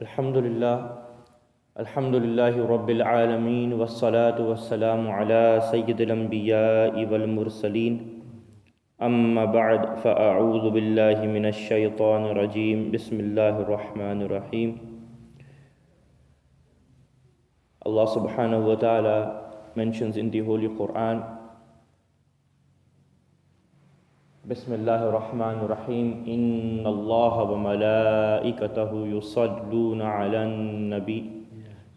Alhamdulillah, Alhamdulillahi Rabbil Alameen, wassalatu wassalamu ala Sayyidil Anbiya'i wal Mursaleen. Amma ba'd, fa'a'udhu billahi minash shaytanir rajeem. Bismillahir Rahmanir Rahim. Allah subhanahu wa ta'ala mentions in the Holy Quran, Bismillahir Rahmanir Rahim, Inna Allaha wa malaikatahu yusalluna ala nabi,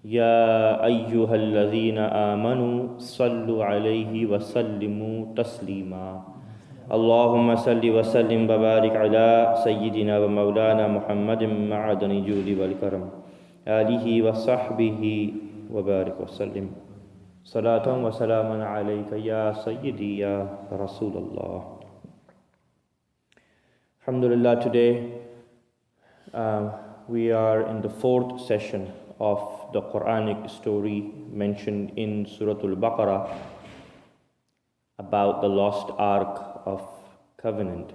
Ya ayyuhalladhina amanu, sallu alayhi wa sallimu taslima. Allahumma salli wa sallim wa barik ala Sayyidina wa Maulana Muhammadin ma'adani judi wal karam, alihi wa sahbihi wa barik wa sallim. Salatan wa salaman alayka ya Sayyidi ya Rasulullah. Alhamdulillah, today we are in the fourth session of the Quranic story mentioned in Surah Al-Baqarah about the lost Ark of Covenant,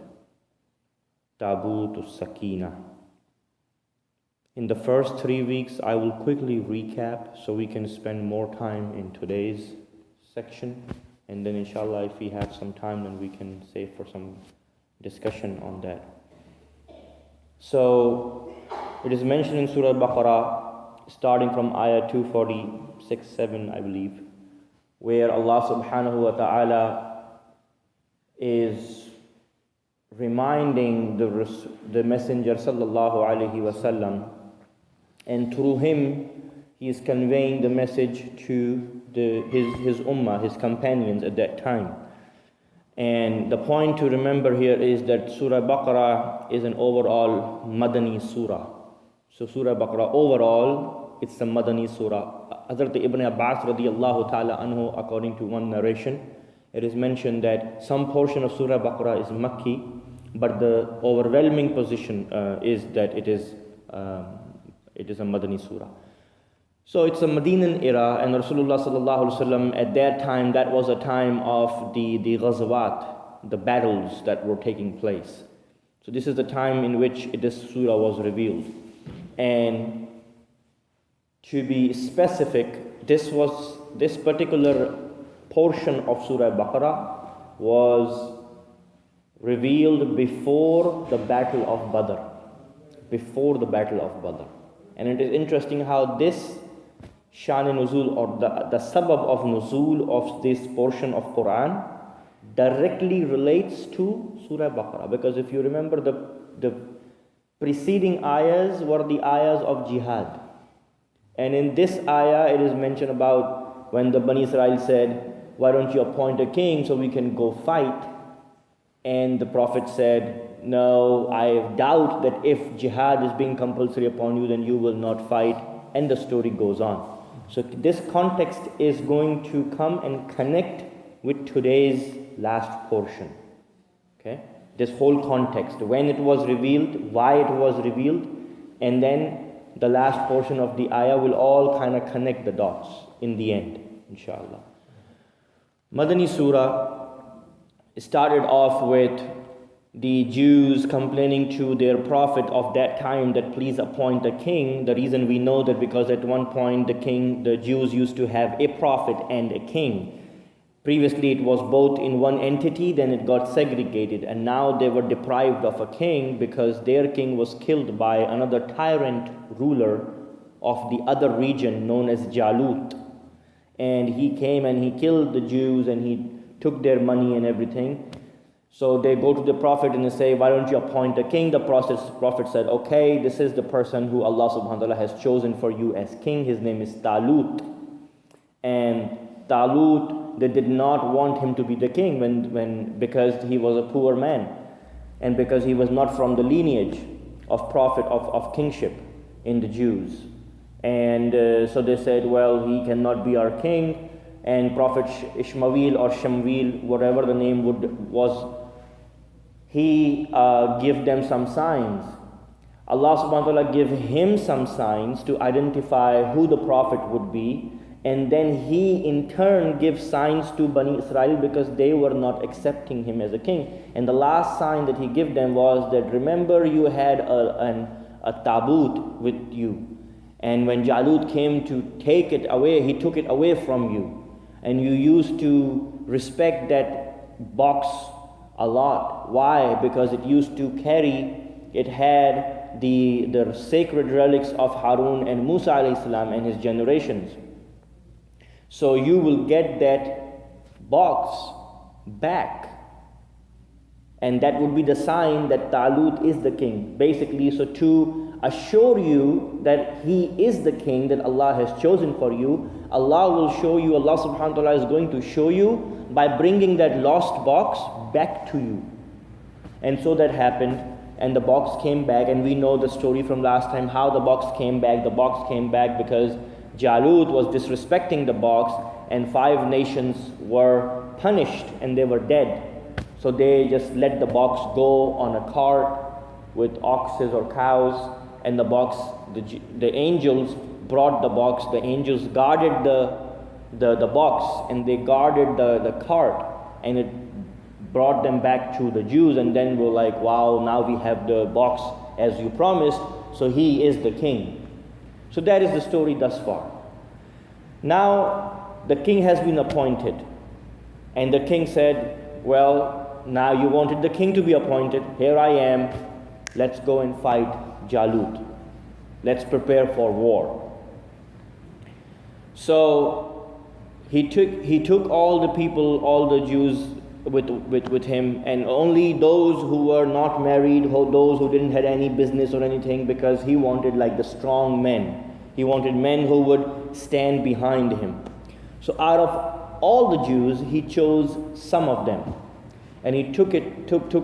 Tabut Sakina. In the first 3 weeks, I will quickly recap so we can spend more time in today's section, and then inshallah if we have some time then we can save for some discussion on that. So it is mentioned in Surah Al-Baqarah starting from ayah 246-7, I believe, where Allah subhanahu wa ta'ala is reminding the Messenger sallallahu alaihi wasallam, and through him he is conveying the message to his ummah, his companions at that time. And the point to remember here is that Surah Baqarah is an overall Madani surah. So Surah Baqarah overall, it's a Madani surah. Hazrat Ibn Abbas radiyallahu ta'ala anhu, according to one narration, it is mentioned that some portion of Surah Baqarah is Makki, but the overwhelming position is that it is a Madani surah. So it's a Medinan era, and Rasulullah sallallahu alaihi wasallam at that time, that was a time of the ghazawat, the battles that were taking place. So this is the time in which this surah was revealed. And to be specific, this particular portion of Surah Baqarah was revealed before the battle of Badr. Before the battle of Badr. And it is interesting how this Shan-e-Nuzul, or the sabab of Nuzul of this portion of Quran directly relates to Surah Baqarah. Because if you remember, the preceding ayahs were the ayahs of jihad. And in this ayah it is mentioned about when the Bani Israel said, why don't you appoint a king so we can go fight? And the Prophet said, no, I doubt that if jihad is being compulsory upon you, then you will not fight. And the story goes on. So this context is going to come and connect with today's last portion. Okay? This whole context, when it was revealed, why it was revealed, and then the last portion of the ayah will all kind of connect the dots in the end, inshallah. Madani Surah started off with the Jews complaining to their prophet of that time that please appoint a king. The reason we know that because at one point the Jews used to have a prophet and a king. Previously it was both in one entity, then it got segregated, and now they were deprived of a king because their king was killed by another tyrant ruler of the other region known as Jalut. And he came and he killed the Jews and he took their money and everything. So they go to the Prophet and they say, why don't you appoint a king? The Prophet said, okay, this is the person who Allah subhanahu wa ta'ala has chosen for you as king. His name is Talut. And Talut, they did not want him to be the king because he was a poor man. And because he was not from the lineage of prophet, of kingship in the Jews. And so they said, well, he cannot be our king. And Prophet Ishmael or Shamwil, whatever the name was, he gave them some signs. Allah subhanahu wa ta'ala gave him some signs to identify who the prophet would be, and then he in turn gives signs to Bani Israel because they were not accepting him as a king. And the last sign that he gave them was that, remember, you had a tabut with you. And when Jalut came to take it away, he took it away from you. And you used to respect that box a lot. Why? Because it used to carry, it had the sacred relics of Harun and Musa alayhi salam and his generations. So you will get that box back. And that would be the sign that Talut is the king. Basically, so to assure you that he is the king that Allah has chosen for you, Allah will show you, Allah subhanahu wa ta'ala is going to show you by bringing that lost box back to you. And so that happened, and the box came back, and we know the story from last time, how the box came back. The box came back because Jalut was disrespecting the box, and 5 nations were punished, and they were dead. So they just let the box go on a cart with oxes or cows, and the box, the angels brought the box. The angels guarded the box, and they guarded the cart, and it brought them back to the Jews. And then we're like, wow, now we have the box as you promised, so he is the king. So that is the story thus far. Now the king has been appointed, and the king said, well, now you wanted the king to be appointed, here I am, let's go and fight Jalut. Let's prepare for war. So he took all the people, all the Jews with him, and only those who were not married, those who didn't have any business or anything, because he wanted like the strong men. He wanted men who would stand behind him. So out of all the Jews, he chose some of them, and he took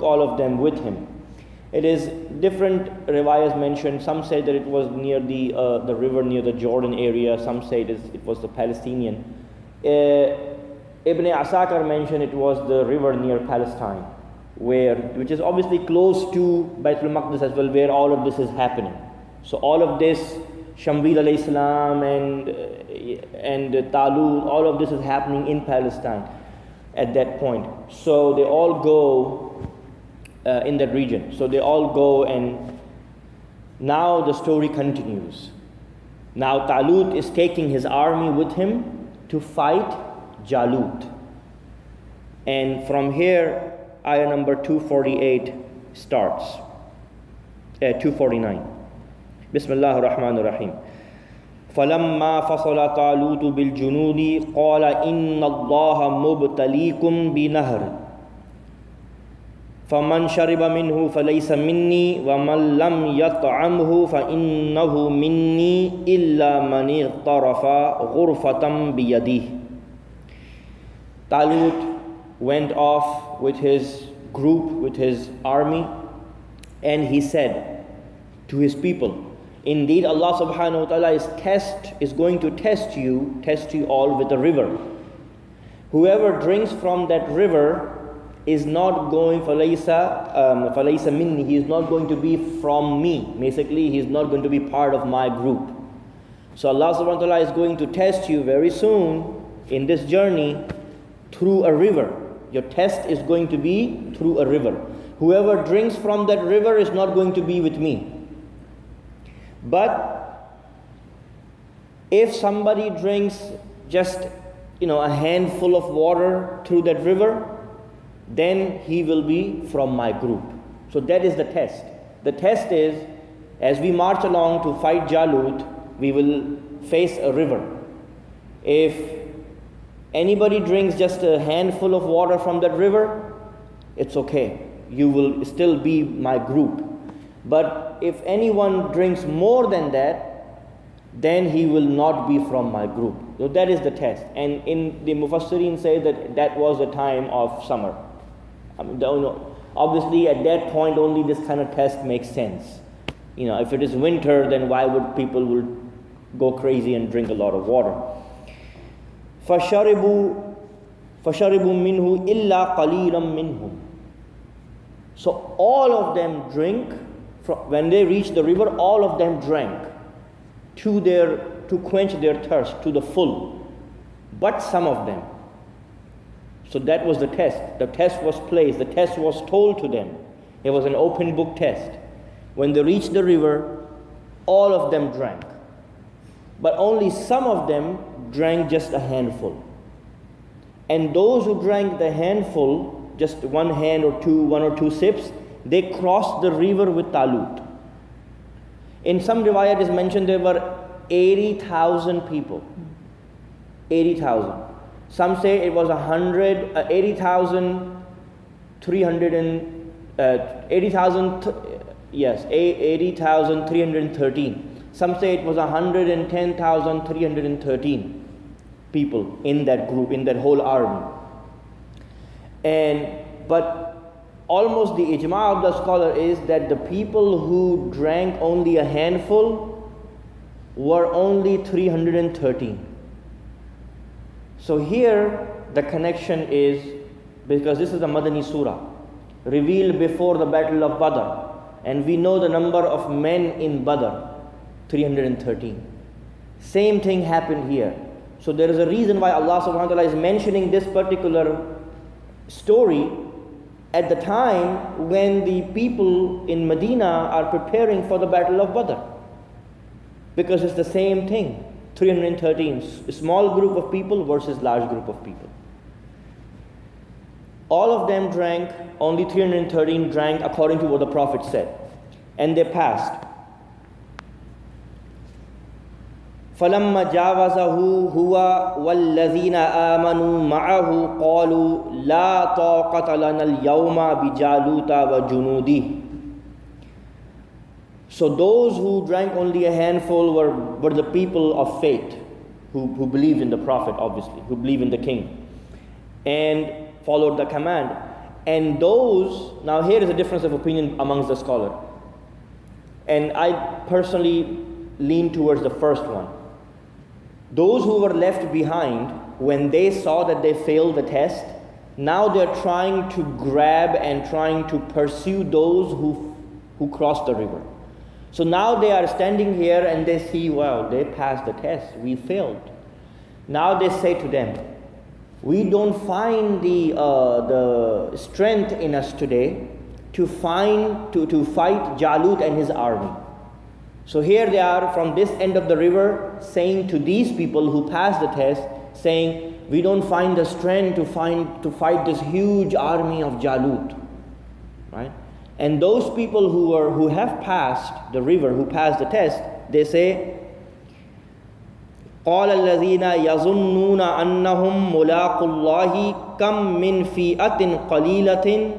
all of them with him. It is different riwayas mentioned. Some say that it was near the river near the Jordan area. Some say it was the Palestinian. Ibn Asakar mentioned it was the river near Palestine, which is obviously close to Baitul Maqdis as well, where all of this is happening. So all of this, Shambil alayhi salam and Talut, all of this is happening in Palestine at that point. So they all go in that region. So they all go, and now the story continues. Now Talut is taking his army with him to fight Jalut. And from here, ayah number 248 starts. 249. Bismillah ar-Rahman ar-Rahim. فَلَمَّا فَصَلَ طَالُوتُ بِالْجُنُودِ قَالَ إِنَّ اللَّهَ مُبْتَلِيكُمْ بِنَهْرٍ فَمَنْ شَرِبَ مِنْهُ فَلَيْسَ مِنِّي وَمَنْ لَمْ يَطْعَمْهُ فَإِنَّهُ مِنِّي إِلَّا مَنِ اغْتَرَفَ غُرْفَةً بِيَدِهِ. Talut went off with his group, with his army, and he said to his people, indeed Allah subhanahu wa ta'ala is going to test you all with a river. Whoever drinks from that river is not going, falaysa minni, he is not going to be from me. Basically, he is not going to be part of my group. So Allah subhanahu wa ta'ala is going to test you very soon in this journey through a river. Your test is going to be through a river. Whoever drinks from that river is not going to be with me. But if somebody drinks just a handful of water through that river, then he will be from my group. So that is the test. The test is, as we march along to fight Jalut, we will face a river. If anybody drinks just a handful of water from that river, it's okay. You will still be my group. But if anyone drinks more than that, then he will not be from my group. So that is the test. And in the Mufassirin say that was the time of summer. Obviously at that point only this kind of test makes sense. If it is winter, then why would people go crazy and drink a lot of water? فَشَرِبُوا مِنْهُ إِلَّا قَلِيلًا مِنْهُمْ. So all of them drink. When they reached the river, all of them drank to quench their thirst to the full, but some of them. So that was the test. The test was placed. The test was told to them. It was an open book test. When they reached the river, all of them drank. but only some of them drank just a handful. And those who drank the handful, just one or two sips, they crossed the river with Talut. In some riwayat is mentioned there were 80,000 people. 80,000. Some say it was 80,313. Some say it was 110,313 people in that group, in that whole army. But almost the ijma of the scholar is that the people who drank only a handful were only 313. So here the connection is, because this is a Madani surah, revealed before the battle of Badr, and we know the number of men in Badr, 313. Same thing happened here. So there is a reason why Allah subhanahu wa ta'ala is mentioning this particular story at the time when the people in Medina are preparing for the battle of Badr. Because it's the same thing. 313, a small group of people versus large group of people. All of them drank, only 313 drank according to what the Prophet said. And they passed. فَلَمَّا جَاوَزَهُ هُوَ وَالَّذِينَ آمَنُوا مَعَهُ قَالُوا لَا طَاقَةَ لَنَا الْيَوْمَ بِجَالُوتَ وَجُنُودِهِ. So those who drank only a handful were the people of faith, who believed in the Prophet, obviously, who believed in the king, and followed the command. And those, now here is a difference of opinion amongst the scholar. And I personally lean towards the first one. Those who were left behind, when they saw that they failed the test, now they're trying to grab and trying to pursue those who crossed the river. So now they are standing here and they see, wow, they passed the test, we failed. Now they say to them, we don't find the strength in us today to fight Jalut and his army. So here they are from this end of the river saying to these people who passed the test, saying, we don't find the strength to fight this huge army of Jalut. Right? And those people who have passed the river, who passed the test, they say, قَالَ الَّذِينَ يَظُنُّونَ أَنَّهُمْ مُلَاقُ اللَّهِ كَمْ مِنْ فِيئَةٍ قَلِيلَةٍ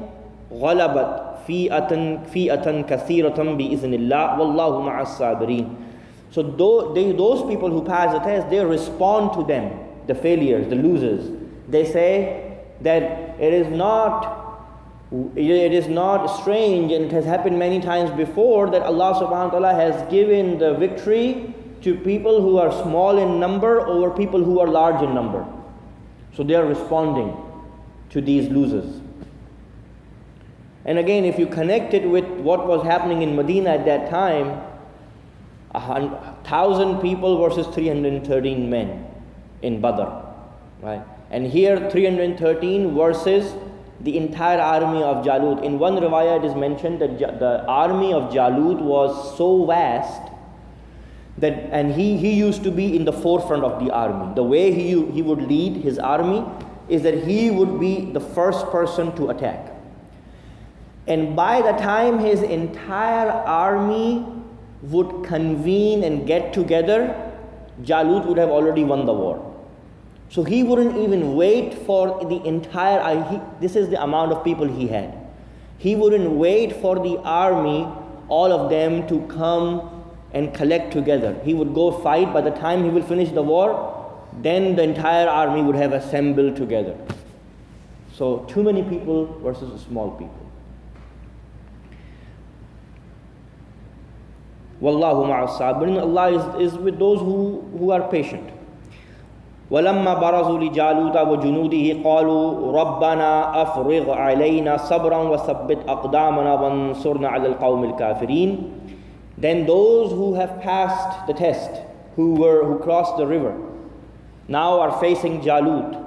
غَلَبَتْ فِيئَةً كَثِيرَةً بِإِذْنِ اللَّهِ وَاللَّهُ مَعَ الصَّابِرِينَ. So those people who pass the test, they respond to them, the failures, the losers. They say that it is not strange, and it has happened many times before, that Allah subhanahu wa ta'ala has given the victory to people who are small in number over people who are large in number. So they are responding to these losers. And again, if you connect it with what was happening in Medina at that time, 1,000 people versus 313 men in Badr, right? And here 313 versus the entire army of Jalut. In one riwayah it is mentioned that the army of Jalut was so vast that, and he used to be in the forefront of the army. The way he would lead his army is that he would be the first person to attack. And by the time his entire army would convene and get together, Jalut would have already won the war. So he wouldn't even wait for the entire, this is the amount of people he had. He wouldn't wait for the army, all of them to come and collect together. He would go fight. By the time he will finish the war, then the entire army would have assembled together. So too many people versus small people. Wallahu ma'as sabirin. Allah is with those who are patient. وَلَمَّا بَرَزُوا لِجَالُوتَ وَجُنُودِهِ قَالُوا رَبَّنَا أَفْرِغْ عَلَيْنَا صَبْرًا وَثَبِّتْ أَقْدَامَنَا وَانصُرْنَا عَلَى الْقَوْمِ الْكَافِرِينَ. Then those who have passed the test, who crossed the river, now are facing Jalut.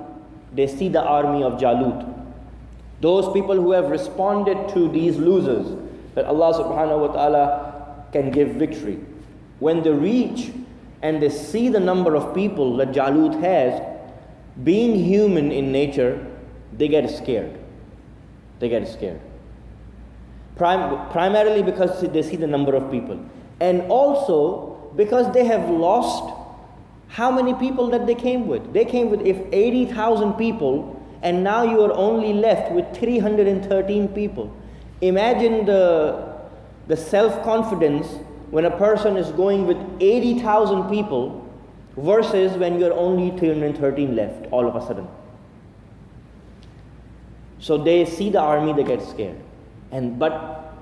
They see the army of Jalut. Those people who have responded to these losers, that Allah subhanahu wa ta'ala can give victory. When they reach and they see the number of people that Jalut has, being human in nature, they get scared. They get scared. Primarily because they see the number of people. And also because they have lost how many people that they came with. They came with 80,000 people, and now you are only left with 313 people. Imagine the self-confidence when a person is going with 80,000 people versus when you're only 313 left all of a sudden. So they see the army, they get scared. But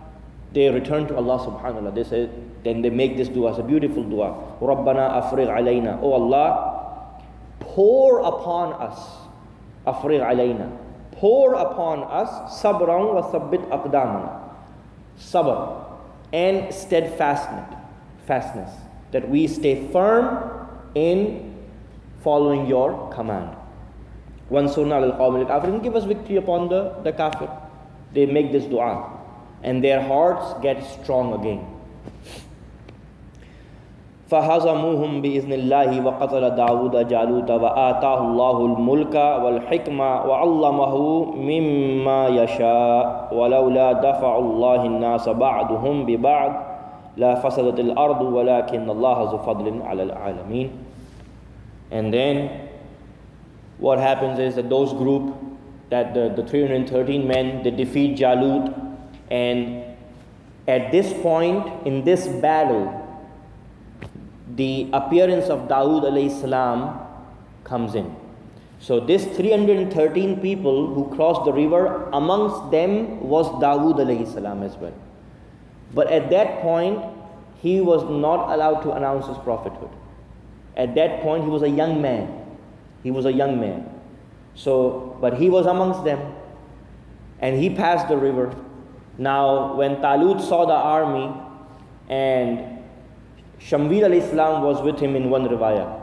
they return to Allah subhanahu wa ta'ala. They say, then they make this dua, it's a beautiful dua. Rabbana afrigh alayna. Oh Allah, pour upon us. Afrigh alayna. Pour upon us sabran wa thabbit aqdamana. Sabr and steadfastness. That we stay firm in following your command. Wansurna lil qawmi al-kafirin. Give us victory upon the kafir. They make this dua. And their hearts get strong again. فَهَزَمُوهُمْ بِإِذْنِ اللَّهِ وَقَتَلَ دَاوُودَ جَالُوتَ وَآتَاهُ اللَّهُ الْمُلْكَ وَالْحِكْمَةَ وَعَلَّمَهُ مِمَّا يَشَاءُ وَلَوْلَا دَفَعُ اللَّهِ النَّاسَ بَعْضُهُمْ بِبَعْضٍ لَفَسَدَتِ الْأَرْضُ وَلَكِنَّ اللَّهَ ذُو فَضْلٍ عَلَى الْعَالَمِينَ. And then what happens is that those group, that the 313 men, they defeat Jalut, and at this point in this battle, the appearance of Dawood alayhi salam comes in. So this 313 people who crossed the river, amongst them was Dawood alayhi salam as well. But at that point, he was not allowed to announce his prophethood. At that point, he was a young man. So, but he was amongst them, and he passed the river. Now, when Talut saw the army, and Shamwil alayhi salam was with him in one riwayah,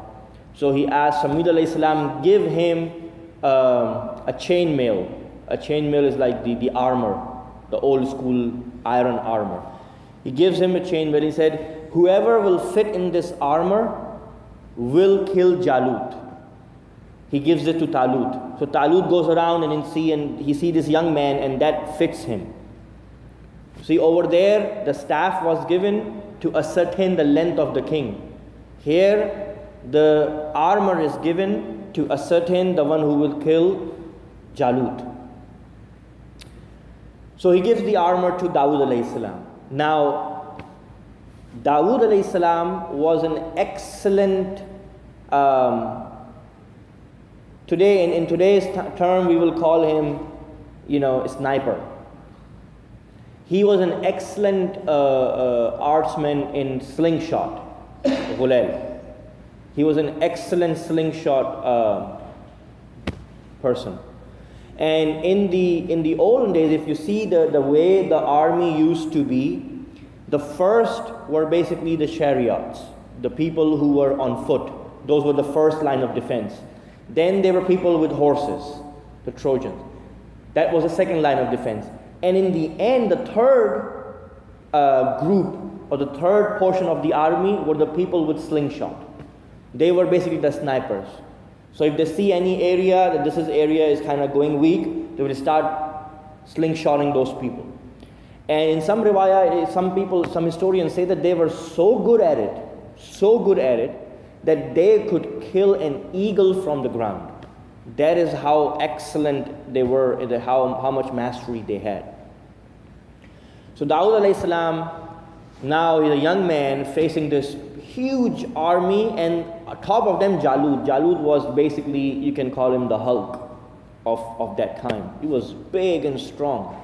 so he asked Shamwil alayhi salam, give him a chainmail. A chainmail is like the armor, the old school iron armor. He gives him a chainmail. He said, whoever will fit in this armor will kill Jalut. He gives it to Talut. So Talut goes around and he see this young man, and that fits him. See, over there, the staff was given to ascertain the length of the king. Here, the armor is given to ascertain the one who will kill Jalut. So he gives the armor to Dawood alayhi salam. Now, Dawood alayhi salam was an excellent, today in today's term we will call him, a sniper. He was an excellent artsman in slingshot, Ghulal. He was an excellent slingshot person. And in the olden days, if you see the way the army used to be, the first were basically the chariots, the people who were on foot. Those were the first line of defense. Then there were people with horses, the Trojans. That was the second line of defense. And in the end, the third group, or the third portion of the army, were the people with slingshot. They were basically the snipers. So if they see any area that this area is kind of going weak, they will start slingshotting those people. And in some riwayah, some historians say that they were so good at it, that they could kill an eagle from the ground. That is how excellent they were, how much mastery they had. So Dawood alayhi salam, now he's a young man facing this huge army, and on top of them Jalut. Jalut was basically, you can call him the Hulk of that time. He was big and strong.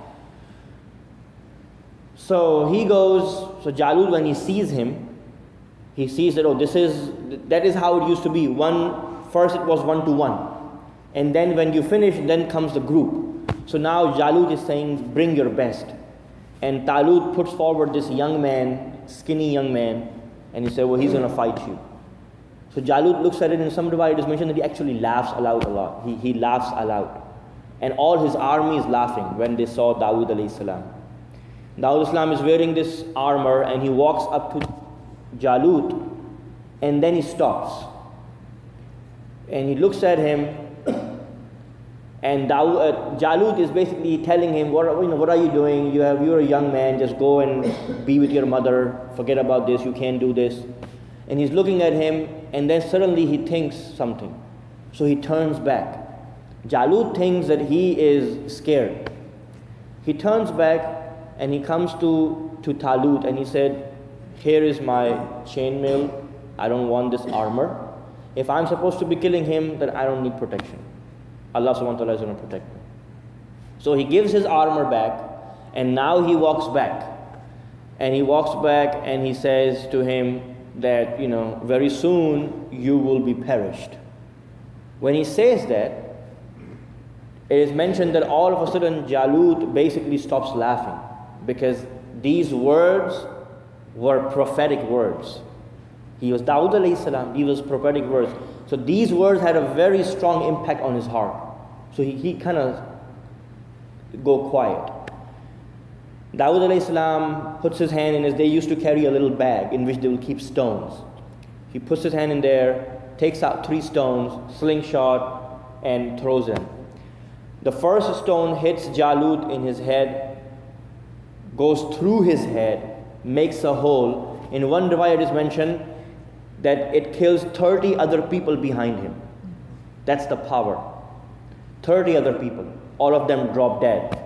So Jalut, when he sees him, he sees that, that is how it used to be. First it was 1-to-1. And then when you finish, then comes the group. So now Jalut is saying, bring your best. And Talut puts forward this young man, skinny young man, and he said, he's going to fight you. So Jalut looks at it, in some riwayah it is mentioned that he actually laughs aloud a lot. He laughs aloud. And all his army is laughing when they saw Dawood alayhi salam. Dawood alayhi salam is wearing this armor, and he walks up to Jalut, And then he stops. And he looks at him, and Jalut is basically telling him, what are you doing? You're a young man, just go and be with your mother, forget about this, you can't do this. And he's looking at him, and then suddenly he thinks something. So he turns back. Jalut thinks that he is scared. He turns back and he comes to Talut and he said, here is my chainmail, I don't want this armor. If I'm supposed to be killing him, then I don't need protection. Allah subhanahu wa ta'ala is going to protect me. So he gives his armor back, and now he walks back. And he walks back and he says to him that, very soon you will be perished. When he says that, it is mentioned that all of a sudden Jalut basically stops laughing, because these words were prophetic words. He was Dawood alayhi salam, he was prophetic words. So these words had a very strong impact on his heart. So he kind of go quiet. Dawood alayhi salam puts his hand in they used to carry a little bag in which they will keep stones. He puts his hand in there, takes out 3 stones, slingshot, and throws them. The first stone hits Jalut in his head, goes through his head, makes a hole. In one riwayah it is mentioned that it kills 30 other people behind him. That's the power. 30 other people, all of them drop dead.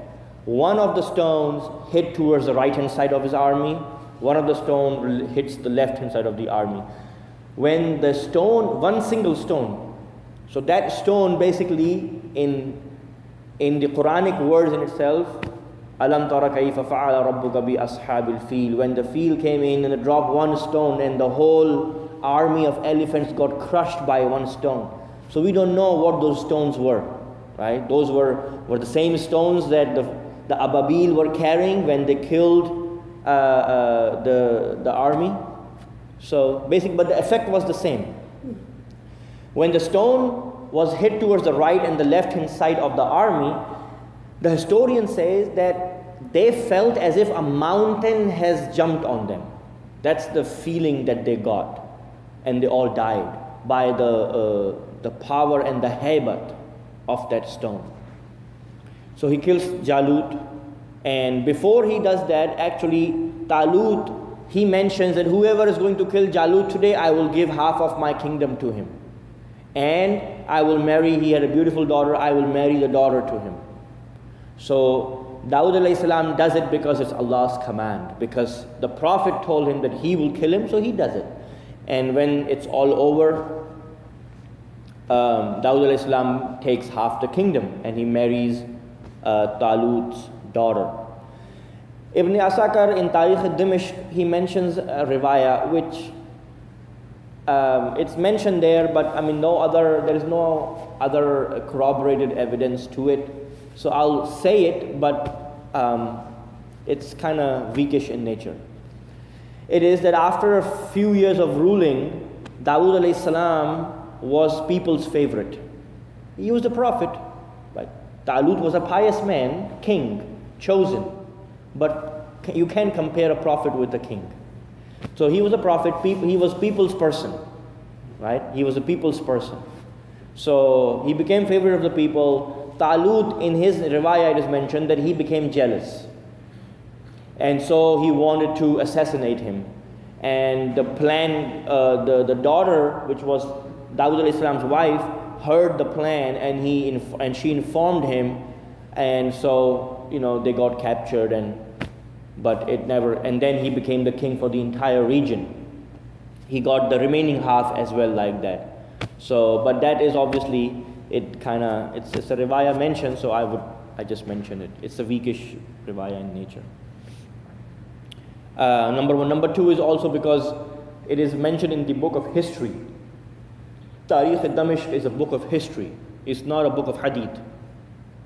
One of the stones hit towards the right hand side of his army. One of the stones hits the left hand side of the army. When the stone, one single stone, so that stone basically in the Quranic words in itself, Alam tara kayfa fa'ala rabbuka bi ashabil fil. When the fil came in and it dropped one stone and the whole army of elephants got crushed by one stone. So we don't know what those stones were, right? Those were the same stones that the Ababil were carrying when they killed the army. So basically, but the effect was the same. When the stone was hit towards the right and the left hand side of the army, the historian says that they felt as if a mountain has jumped on them. That's the feeling that they got. And they all died by the power and the haybat of that stone. So he kills Jalut, and before he does that, actually Talut, he mentions that whoever is going to kill Jalut today, I will give half of my kingdom to him. And I will marry, he had a beautiful daughter, I will marry the daughter to him. So Dawood alayhi salam does it because it's Allah's command, because the Prophet told him that he will kill him, so he does it. And when it's all over, Dawood alayhi salam takes half the kingdom and he marries Talut's daughter. Ibn Asakar in Tarikh al-Dimashq, he mentions a riwayah which it's mentioned there, but there is no other corroborated evidence to it. So I'll say it, but it's kind of weakish in nature. It is that after a few years of ruling, Dawood alayhi salam was people's favorite. He was the prophet. Right? Talut was a pious man, king, chosen. But you can't compare a prophet with a king. So he was a prophet, he was people's person. Right? He was a people's person. So he became favorite of the people. Talut, in his riwayah, it is mentioned that he became jealous. And so he wanted to assassinate him. And the plan, the daughter, which was Dawood alayhi salam's wife, heard the plan, and she informed him, and so they got captured, but it never. And then he became the king for the entire region. He got the remaining half as well, like that. So, but that is obviously it's a riwayah mentioned, so I just mentioned it. It's a weakish riwayah in nature. Number one. Number two is also because it is mentioned in the book of history. Tarikh al-Dimashq is a book of history. It's not a book of hadith.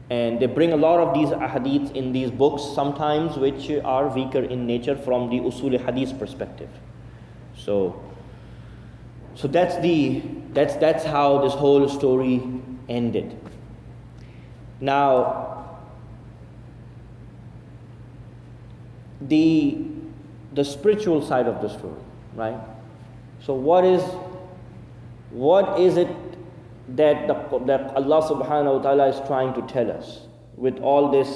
And they bring a lot of these hadiths in these books, sometimes which are weaker in nature from the usul hadith perspective. So that's how this whole story ended. Now, the spiritual side of the story, right? So what is it that Allah subhanahu wa ta'ala is trying to tell us with all this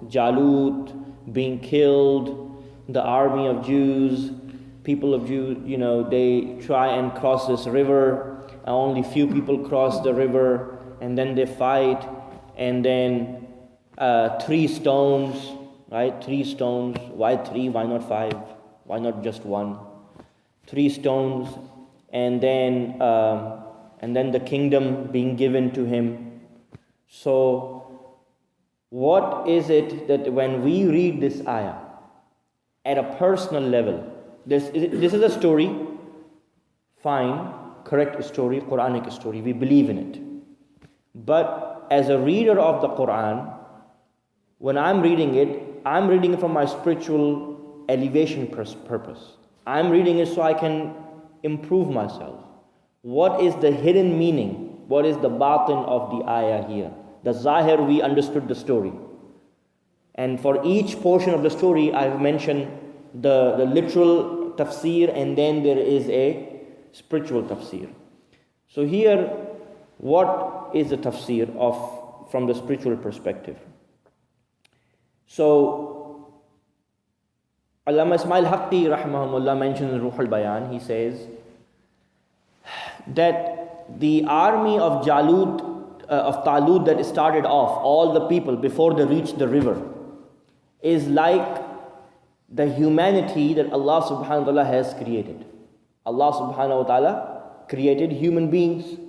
Jalut being killed, the army of Jews, people of Jews, they try and cross this river, and only few people cross the river, and then they fight, and then 3 stones, right? 3 stones. Why 3? Why not 5? Why not just 1? 3 stones, and then the kingdom being given to him. So, what is it that when we read this ayah at a personal level, this is a story, fine, correct story, Quranic story, we believe in it. But as a reader of the Quran, when I'm reading it from my spiritual elevation purpose. I'm reading it so I can improve myself. What is the hidden meaning? What is the batin of the ayah here? The zahir, we understood the story. And for each portion of the story, I've mentioned the literal tafsir, and then there is a spiritual tafsir. So here, what is the tafsir from the spiritual perspective? So, Allama Ismail Haqqi rahimahullah mentions in Ruh al-Bayan, he says that the army of Talut that started off, all the people before they reached the river, is like the humanity that Allah subhanahu wa ta'ala has created. Allah subhanahu wa ta'ala created human beings,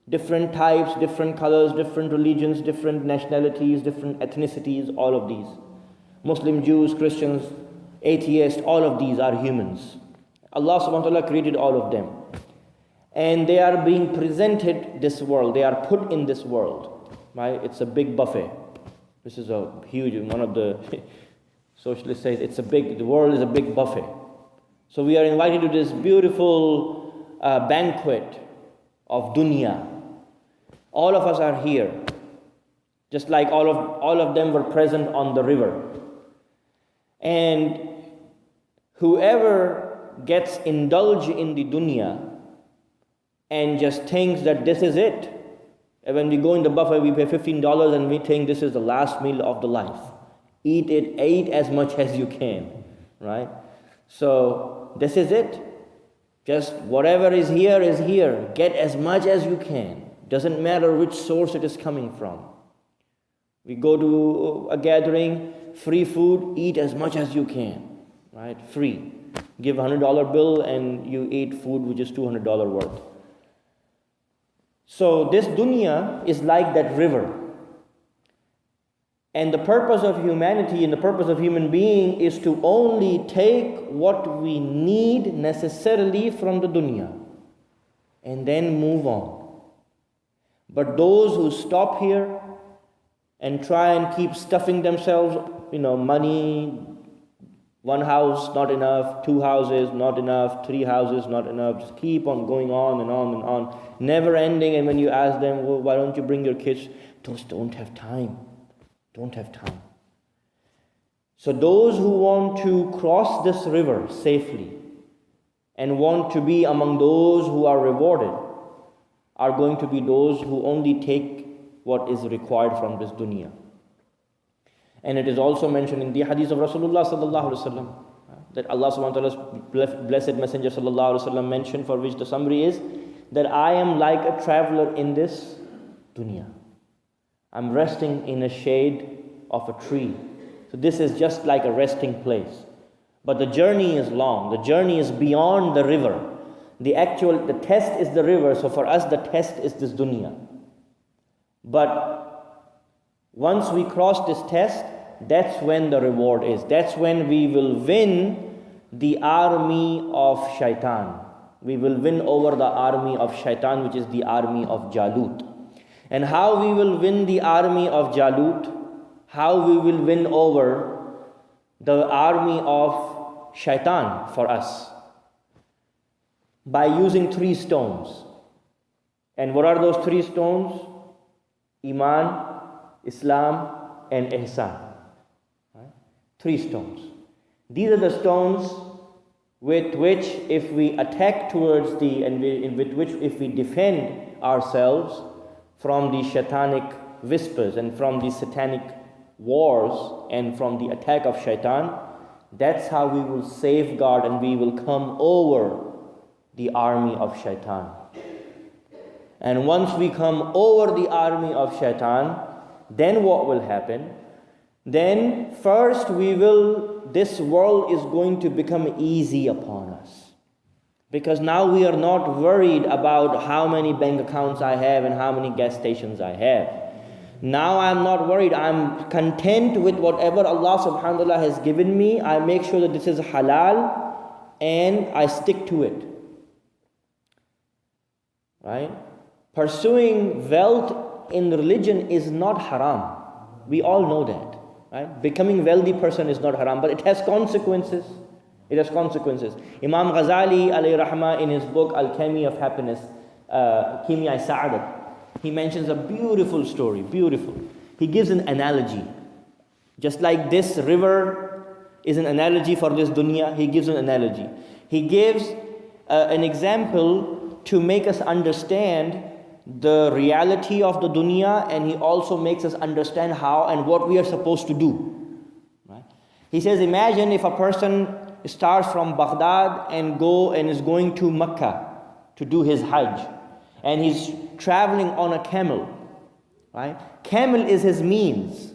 different types, different colors, different religions, different nationalities, different ethnicities, all of these. Muslim, Jews, Christians, atheists, all of these are humans. Allah subhanahu wa ta'ala created all of them. And they are being presented this world, they are put in this world. Right? It's a big buffet. This is a huge, one of the socialists says the world is a big buffet. So we are invited to this beautiful banquet of dunya. All of us are here, just like all of them were present on the river. And whoever gets indulged in the dunya and just thinks that this is it, and when we go in the buffet, we pay $15 and we think this is the last meal of the life. Eat as much as you can, right? So this is it. Just whatever is here. Get as much as you can. Doesn't matter which source it is coming from. We go to a gathering, free food, eat as much as you can, right? Free. Give $100 bill and you eat food which is $200 worth. So this dunya is like that river. And the purpose of humanity and the purpose of human being is to only take what we need necessarily from the dunya and then move on. But those who stop here and try and keep stuffing themselves, money, 1 house, not enough, 2 houses, not enough, 3 houses, not enough, just keep on going on and on and on, never ending. And when you ask them, well, why don't you bring your kids? Those don't have time. So those who want to cross this river safely and want to be among those who are rewarded are going to be those who only take what is required from this dunya. And it is also mentioned in the hadith of Rasulullah sallallahu alaihi wasallam that Allah subhanahu wa ta'ala's blessed messenger sallallahu alaihi wasallam mentioned, for which the summary is that I am like a traveler in this dunya. I'm resting in a shade of a tree. So this is just like a resting place. But the journey is long. The journey is beyond the river. The test is the river. So for us, the test is this dunya. But once we cross this test, that's when the reward is. That's when we will win the army of shaitan. We will win over the army of shaitan, which is the army of Jalut. And how we will win the army of Jalut, how we will win over the army of shaitan for us? By using 3 stones. And what are those 3 stones? Iman, Islam, and Ihsan. 3 stones. These are the stones with which if we attack towards with which if we defend ourselves from the shaitanic whispers and from the satanic wars and from the attack of shaitan, that's how we will safeguard and we will come over the army of shaitan. And once we come over the army of shaitan, then what will happen? Then first this world is going to become easy upon us. Because now we are not worried about how many bank accounts I have and how many gas stations I have. Now I'm not worried. I'm content with whatever Allah subhanahu wa ta'ala has given me. I make sure that this is halal and I stick to it. Right? Pursuing wealth in religion is not haram. We all know that. Right? Becoming wealthy person is not haram, but it has consequences. It has consequences. Imam Ghazali alayhi rahmah in his book Alchemy of Happiness, Kimya Sa'adat, he mentions a beautiful story, beautiful. He gives an analogy. Just like this river is an analogy for this dunya, he gives an analogy. He gives an example to make us understand the reality of the dunya, and he also makes us understand how and what we are supposed to do. Right? He says, imagine if a person starts from Baghdad and is going to Mecca to do his Hajj, and he's traveling on a camel. Right? Camel is his means.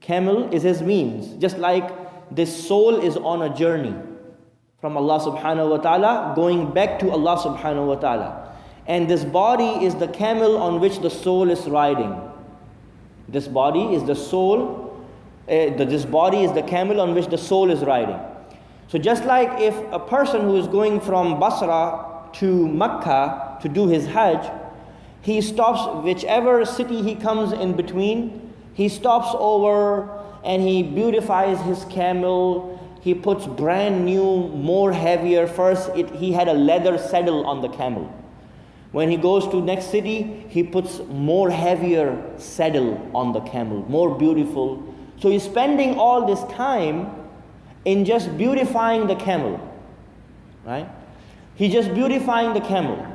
Camel is his means. Just like this soul is on a journey from Allah subhanahu wa ta'ala, going back to Allah subhanahu wa ta'ala. And this body is the camel on which the soul is riding. This body is the soul, this body is the camel on which the soul is riding. So just like if a person who is going from Basra to Mecca to do his Hajj, he stops whichever city he comes in between, he stops over and he beautifies his camel. He puts brand new, more heavier. First, he had a leather saddle on the camel. When he goes to next city, he puts more heavier saddle on the camel, more beautiful. So he's spending all this time in just beautifying the camel, right? He's just beautifying the camel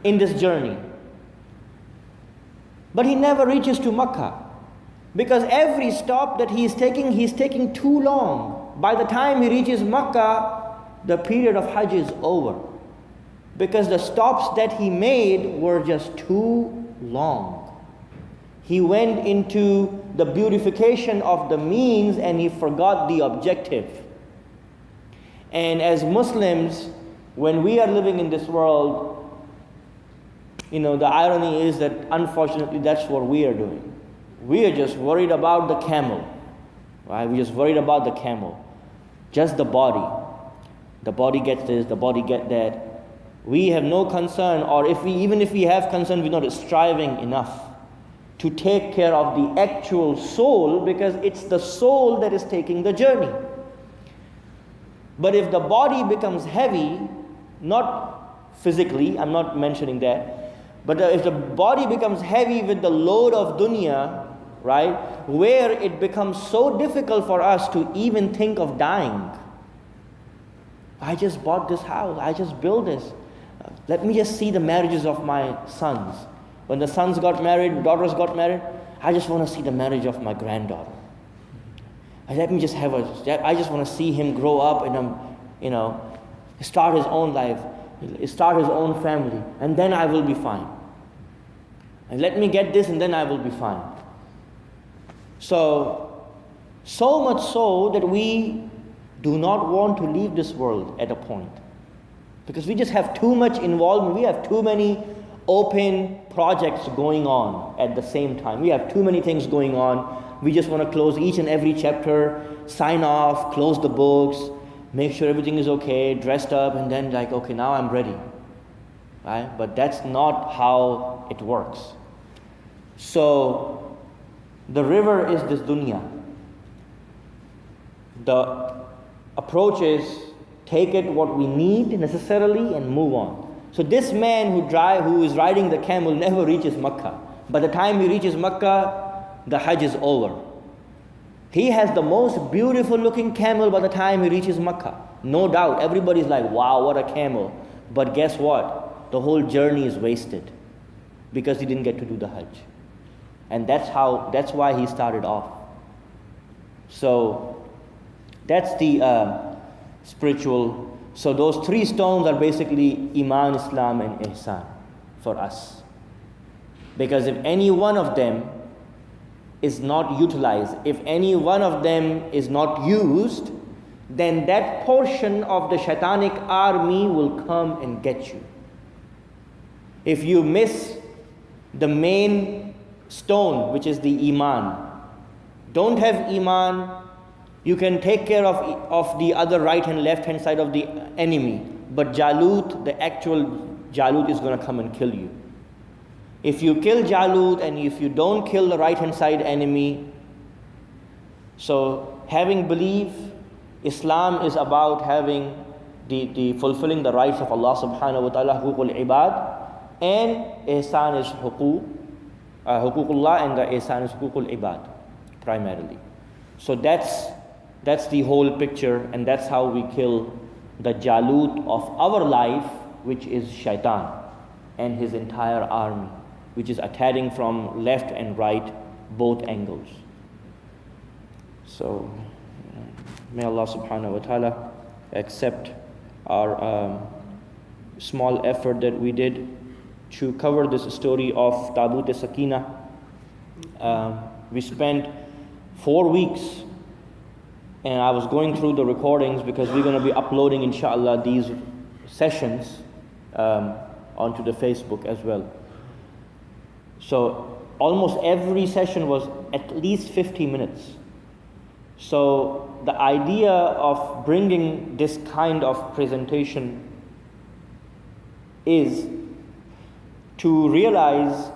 in this journey. But he never reaches to Mecca, because every stop that he's taking too long. By the time he reaches Mecca, the period of Hajj is over. Because the stops that he made were just too long. He went into the beautification of the means and he forgot the objective. And as Muslims, when we are living in this world, the irony is that unfortunately that's what we are doing. We are just worried about the camel. Right? We're just worried about the camel. Just the body. The body gets this, the body gets that. We have no concern, or even if we have concern, we're not striving enough to take care of the actual soul, because it's the soul that is taking the journey. But if the body becomes heavy, not physically, I'm not mentioning that, but if the body becomes heavy with the load of dunya, right, where it becomes so difficult for us to even think of dying. I just bought this house, I just built this. Let me just see the marriages of my sons. When the sons got married, daughters got married, I just want to see the marriage of my granddaughter. Let me just I just want to see him grow up and start his own life, start his own family, and then I will be fine. And let me get this and then I will be fine. So much so that we do not want to leave this world at a point. Because we just have too much involvement. We have too many open projects going on at the same time. We have too many things going on. We just want to close each and every chapter, sign off, close the books, make sure everything is okay, dressed up, and then okay, now I'm ready. Right? But that's not how it works. So the river is this dunya. The approach is take it what we need necessarily and move on. So this man who is riding the camel never reaches Mecca. By the time he reaches Mecca, the Hajj is over. He has the most beautiful looking camel by the time he reaches Makkah. No doubt, everybody's like, wow, what a camel. But guess what? The whole journey is wasted because he didn't get to do the Hajj. And that's why he started off. So that's the spiritual. So those 3 stones are basically Iman, Islam, and Ihsan for us. Because if any one of them is not utilized, if any one of them is not used, then that portion of the shaitanic army will come and get you. If you miss the main stone, which is the Iman, don't have Iman, you can take care of the other right and left hand side of the enemy. But Jalut, the actual Jalut, is going to come and kill you. If you kill Jalut and if you don't kill the right hand side enemy, so having belief, Islam is about having the fulfilling the rights of Allah subhanahu wa ta'ala, huququl ibad, and ihsan is huququllah, and the ihsan is huququl ibad primarily. So that's the whole picture, and that's how we kill the Jalut of our life, which is shaitan and his entire army, which is attacking from left and right, both angles. So may Allah subhanahu wa ta'ala accept our small effort that we did to cover this story of Tabut Sakina. We spent 4 weeks, and I was going through the recordings because we're going to be uploading inshallah these sessions onto the Facebook as well. So almost every session was at least 50 minutes. So the idea of bringing this kind of presentation is to realize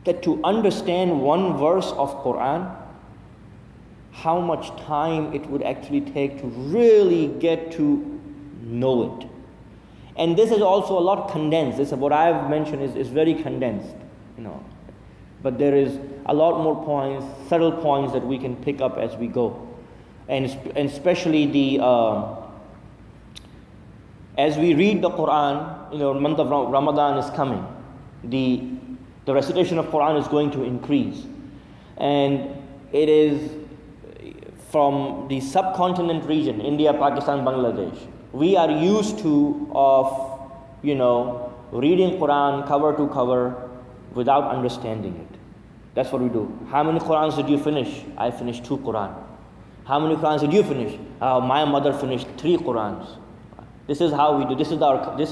that to understand one verse of Quran, how much time it would actually take to really get to know it. And this is also a lot condensed. This is what I've mentioned is very condensed, But there is a lot more points, subtle points that we can pick up as we go. And especially as we read the Quran, the month of Ramadan is coming. The recitation of Quran is going to increase. And it is from the subcontinent region, India, Pakistan, Bangladesh. We are used to reading Quran cover to cover without understanding it. That's what we do. How many Qurans did you finish? I finished 2 Quran. How many Qurans did you finish? My mother finished 3 Qurans. This is how we do. This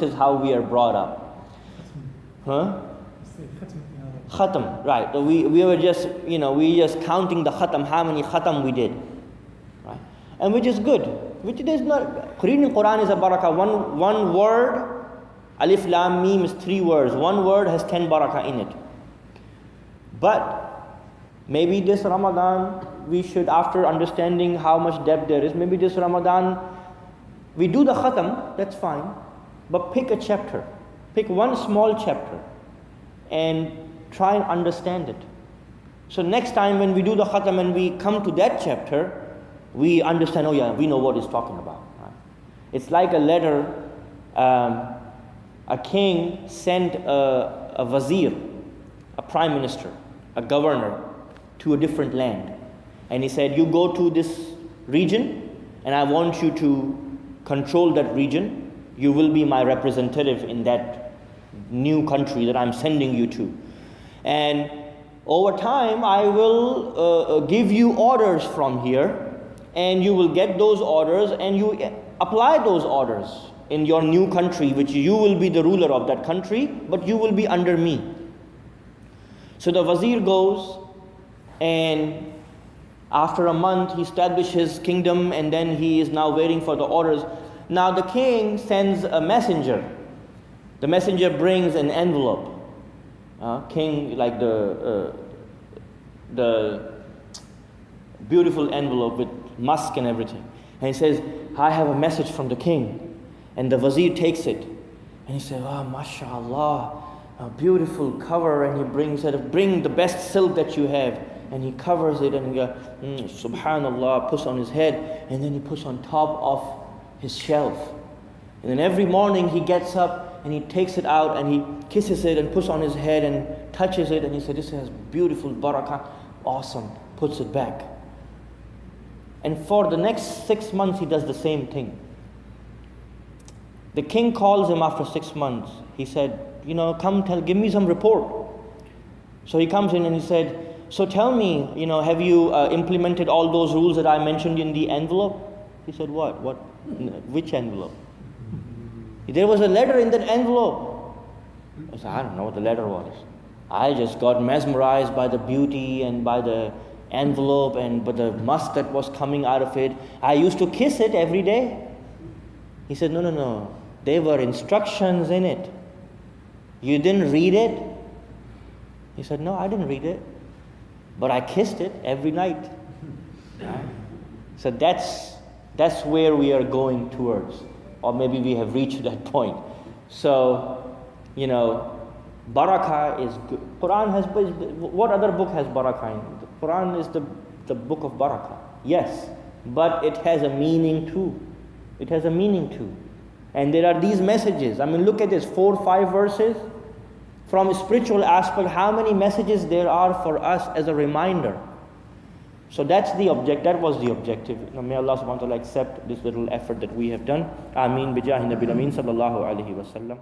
is how we are brought up. Huh? Khatam, right? We were just counting the khatam, how many khatam we did, right? And which is good. Which is not. Reading Quran is a barakah. One word, alif lam mim is 3 words. One word has 10 barakah in it. But maybe this Ramadan we should, after understanding how much depth there is, maybe this Ramadan we do the khatam. That's fine, but pick a chapter, pick one small chapter, and try and understand it. So next time when we do the khatam and we come to that chapter, we understand, oh yeah, we know what it's talking about. Right? It's like a letter, a king sent a wazir, a prime minister, a governor to a different land. And he said, you go to this region and I want you to control that region. You will be my representative in that new country that I'm sending you to. And over time, I will give you orders from here, and you will get those orders, and you apply those orders in your new country, which you will be the ruler of that country, but you will be under me. So the wazir goes, and after a month, he establishes his kingdom, and then he is now waiting for the orders. Now the king sends a messenger. The messenger brings an envelope. King, like the beautiful envelope with musk and everything. And he says, I have a message from the king. And the wazir takes it. And he says, oh, mashallah, a beautiful cover. And he brings it, bring the best silk that you have. and he covers it, and he goes, Subhanallah, puts on his head, and then he puts on top of his shelf. And then every morning he gets up and he takes it out and he kisses it and puts on his head and touches it, and he said, this has beautiful barakah, awesome, puts it back. And for the next 6 months he does the same thing. The king calls him after 6 months. He said, come give me some report. So he comes in and he said, so tell me, have you implemented all those rules that I mentioned in the envelope? He said, what? Which envelope? There was a letter in that envelope. I said, I don't know what the letter was. I just got mesmerized by the beauty and by the envelope and by the musk that was coming out of it. I used to kiss it every day. He said, no. There were instructions in it. You didn't read it? He said, no, I didn't read it. But I kissed it every night. So that's where we are going towards. Or maybe we have reached that point. So, barakah is good. Quran has, what other book has barakah in? The Quran is the book of barakah. Yes, but it has a meaning too. It has a meaning too. And there are these messages. Look at this, 4 or 5 verses. From a spiritual aspect, how many messages there are for us as a reminder. So that was the objective. May Allah subhanahu wa ta'ala accept this little effort that we have done. Ameen. Bijahi Nabil Ameen sallallahu alayhi wa sallam.